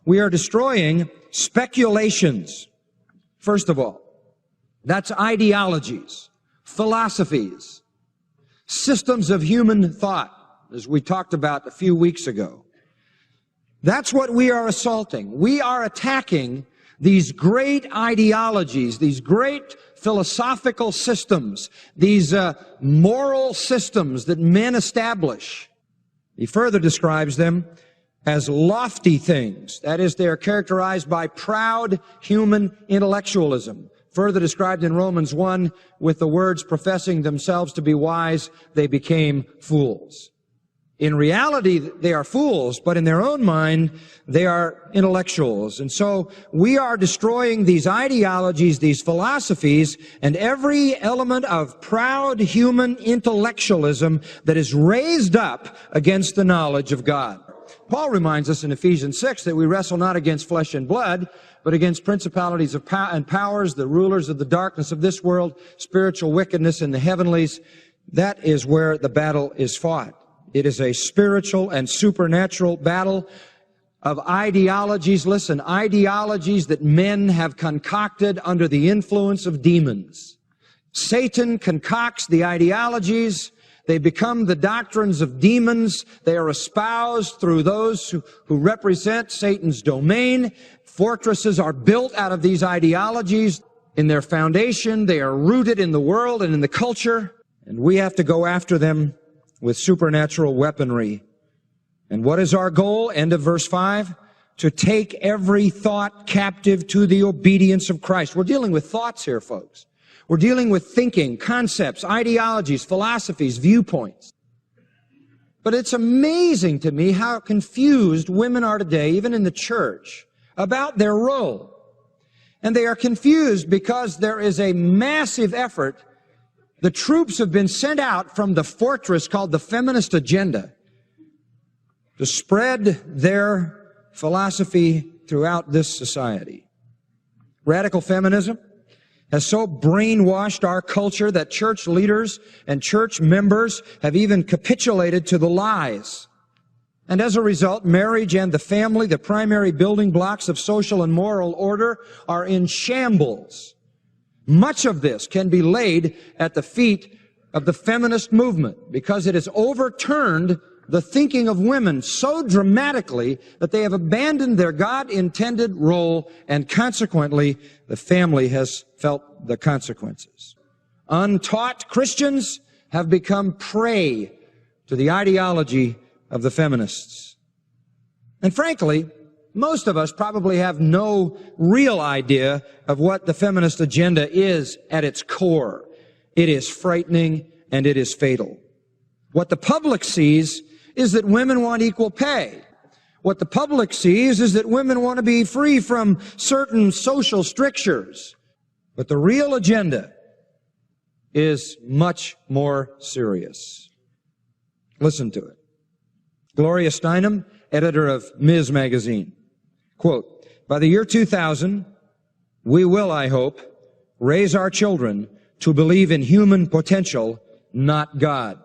We are destroying speculations, first of all. That's ideologies, philosophies, systems of human thought, as we talked about a few weeks ago. That's what we are assaulting. We are attacking these great ideologies, these great philosophical systems, these moral systems that men establish. He further describes them as lofty things. That is, they are characterized by proud human intellectualism. Further described in Romans 1 with the words, professing themselves to be wise, they became fools. In reality, they are fools, but in their own mind, they are intellectuals. And so we are destroying these ideologies, these philosophies, and every element of proud human intellectualism that is raised up against the knowledge of God. Paul reminds us in Ephesians 6 that we wrestle not against flesh and blood, but against principalities and powers, the rulers of the darkness of this world, spiritual wickedness in the heavenlies. That is where the battle is fought. It is a spiritual and supernatural battle of ideologies. Listen, ideologies that men have concocted under the influence of demons. Satan concocts the ideologies. They become the doctrines of demons. They are espoused through those who represent Satan's domain. Fortresses are built out of these ideologies. In their foundation, they are rooted in the world and in the culture. And we have to go after them with supernatural weaponry. And what is our goal? End of verse 5. To take every thought captive to the obedience of Christ. We're dealing with thoughts here, folks. We're dealing with thinking, concepts, ideologies, philosophies, viewpoints. But it's amazing to me how confused women are today, even in the church, about their role. And they are confused because there is a massive effort. The troops have been sent out from the fortress called the feminist agenda to spread their philosophy throughout this society. Radical feminism has so brainwashed our culture that church leaders and church members have even capitulated to the lies. And as a result, marriage and the family, the primary building blocks of social and moral order, are in shambles. Much of this can be laid at the feet of the feminist movement because it has overturned the thinking of women so dramatically that they have abandoned their God-intended role, and consequently, the family has felt the consequences. Untaught Christians have become prey to the ideology of the feminists. And frankly, most of us probably have no real idea of what the feminist agenda is at its core. It is frightening and it is fatal. What the public sees is that women want equal pay. What the public sees is that women want to be free from certain social strictures. But the real agenda is much more serious. Listen to it. Gloria Steinem, editor of Ms. Magazine. Quote, by the year 2000, we will, I hope, raise our children to believe in human potential, not God.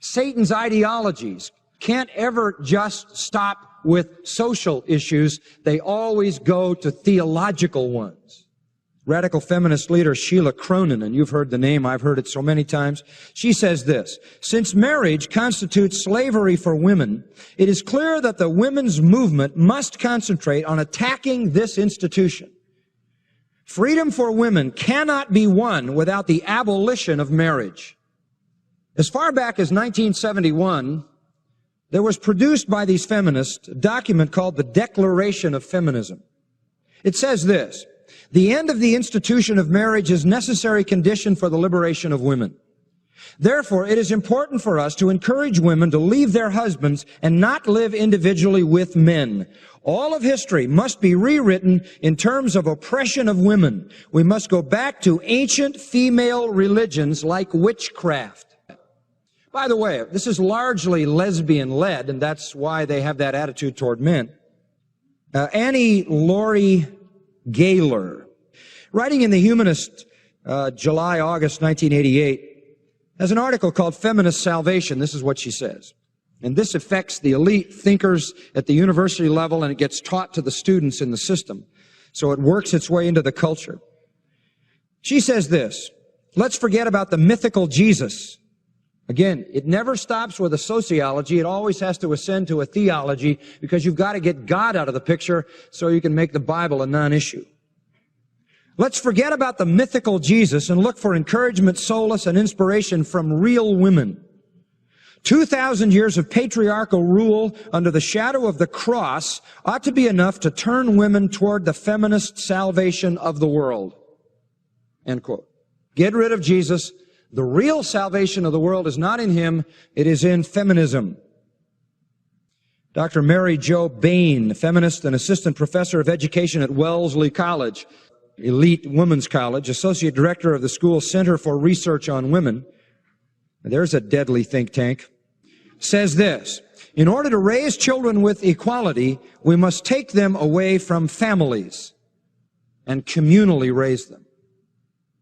Satan's ideologies can't ever just stop with social issues. They always go to theological ones. Radical feminist leader Sheila Cronin, and you've heard the name, I've heard it so many times, she says this: since marriage constitutes slavery for women, it is clear that the women's movement must concentrate on attacking this institution. Freedom for women cannot be won without the abolition of marriage. As far back as 1971, there was produced by these feminists a document called the Declaration of Feminism. It says this: the end of the institution of marriage is a necessary condition for the liberation of women. Therefore, it is important for us to encourage women to leave their husbands and not live individually with men. All of history must be rewritten in terms of oppression of women. We must go back to ancient female religions like witchcraft. By the way, this is largely lesbian-led, and that's why they have that attitude toward men. Annie Laurie Gaylor, writing in The Humanist, July-August 1988, has an article called Feminist Salvation. This is what she says. And this affects the elite thinkers at the university level, and it gets taught to the students in the system. So it works its way into the culture. She says this, let's forget about the mythical Jesus. Again, it never stops with a sociology. It always has to ascend to a theology, because you've got to get God out of the picture so you can make the Bible a non-issue. Let's forget about the mythical Jesus and look for encouragement, solace, and inspiration from real women. 2,000 years of patriarchal rule under the shadow of the cross ought to be enough to turn women toward the feminist salvation of the world. End quote. Get rid of Jesus. The real salvation of the world is not in him, it is in feminism. Dr. Mary Jo Bain, feminist and assistant professor of education at Wellesley College, elite women's college, associate director of the school's Center for Research on Women, there's a deadly think tank, says this, in order to raise children with equality, we must take them away from families and communally raise them.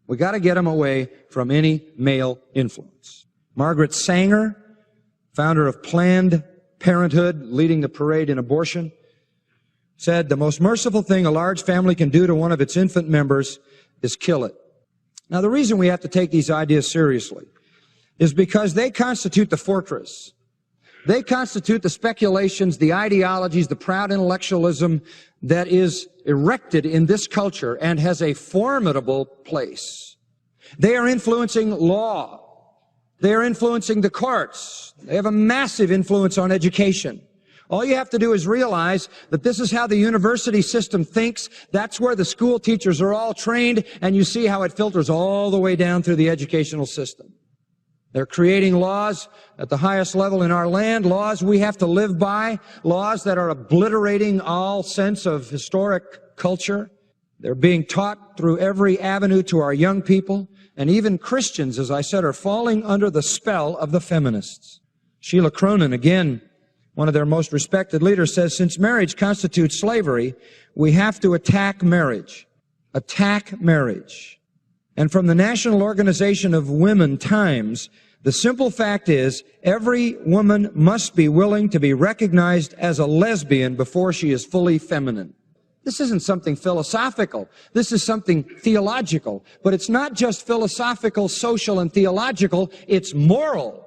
We got to get them away from any male influence. Margaret Sanger, founder of Planned Parenthood, leading the parade in abortion, said, the most merciful thing a large family can do to one of its infant members is kill it. Now, the reason we have to take these ideas seriously is because they constitute the fortress. They constitute the speculations, the ideologies, the proud intellectualism that is erected in this culture and has a formidable place. They are influencing law. They are influencing the courts. They have a massive influence on education. All you have to do is realize that this is how the university system thinks. That's where the school teachers are all trained, and you see how it filters all the way down through the educational system. They're creating laws at the highest level in our land, laws we have to live by, laws that are obliterating all sense of historic culture. They're being taught through every avenue to our young people, and even Christians, as I said, are falling under the spell of the feminists. Sheila Cronin, again, one of their most respected leaders, says, since marriage constitutes slavery, we have to attack marriage. Attack marriage. And from the National Organization of Women Times, the simple fact is, every woman must be willing to be recognized as a lesbian before she is fully feminine. This isn't something philosophical. This is something theological. But it's not just philosophical, social, and theological. It's moral.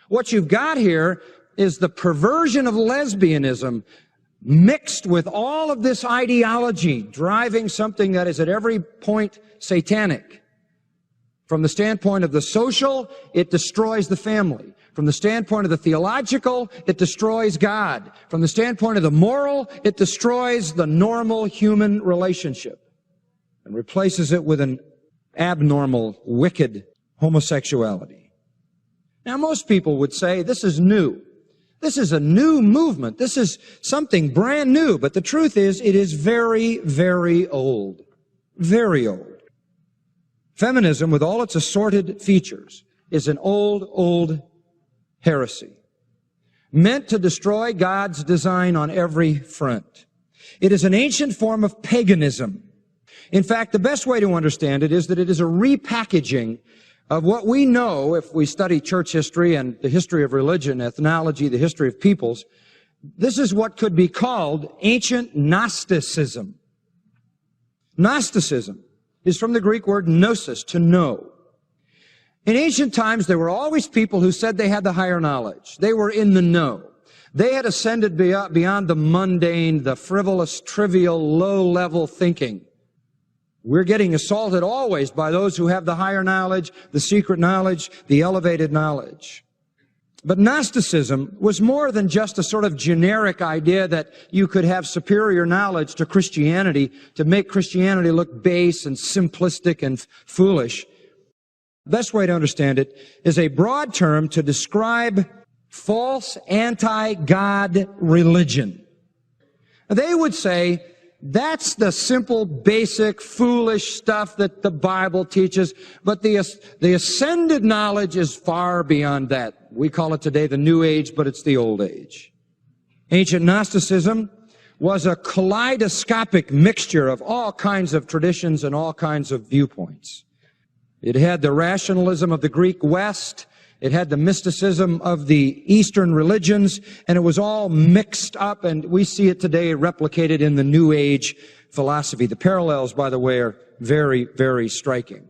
What you've got here is the perversion of lesbianism mixed with all of this ideology, driving something that is at every point satanic. From the standpoint of the social, it destroys the family. From the standpoint of the theological, it destroys God. From the standpoint of the moral, it destroys the normal human relationship and replaces it with an abnormal, wicked homosexuality. Now, most people would say this is new. This is a new movement. This is something brand new. But the truth is, it is very, very old. Very old. Feminism, with all its assorted features, is an old heresy, meant to destroy God's design on every front. It is an ancient form of paganism. In fact, the best way to understand it is that it is a repackaging of what we know, if we study church history and the history of religion, ethnology, the history of peoples. This is what could be called ancient Gnosticism. Gnosticism is from the Greek word gnosis, to know. In ancient times, there were always people who said they had the higher knowledge. They were in the know. They had ascended beyond the mundane, the frivolous, trivial, low-level thinking. We're getting assaulted always by those who have the higher knowledge, the secret knowledge, the elevated knowledge. But Gnosticism was more than just a sort of generic idea that you could have superior knowledge to Christianity to make Christianity look base and simplistic and foolish. The best way to understand it is a broad term to describe false anti-God religion. They would say, that's the simple, basic, foolish stuff that the Bible teaches, but the ascended knowledge is far beyond that. We call it today the New Age, but it's the Old Age. Ancient Gnosticism was a kaleidoscopic mixture of all kinds of traditions and all kinds of viewpoints. It had the rationalism of the Greek West It had the mysticism of the Eastern religions, and it was all mixed up, and we see it today replicated in the New Age philosophy. The parallels, by the way, are very, very striking.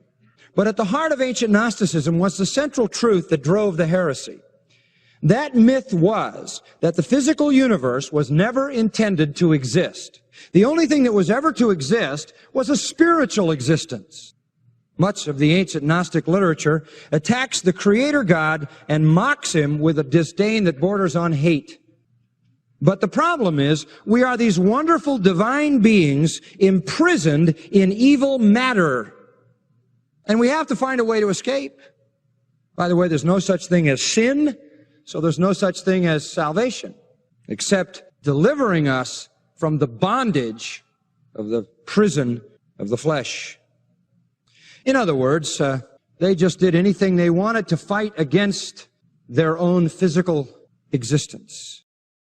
But at the heart of ancient Gnosticism was the central truth that drove the heresy. That myth was that the physical universe was never intended to exist. The only thing that was ever to exist was a spiritual existence. Much of the ancient Gnostic literature attacks the Creator God and mocks him with a disdain that borders on hate. But the problem is, we are these wonderful divine beings imprisoned in evil matter. And we have to find a way to escape. By the way, there's no such thing as sin, so there's no such thing as salvation, except delivering us from the bondage of the prison of the flesh. In other words, they just did anything they wanted to fight against their own physical existence.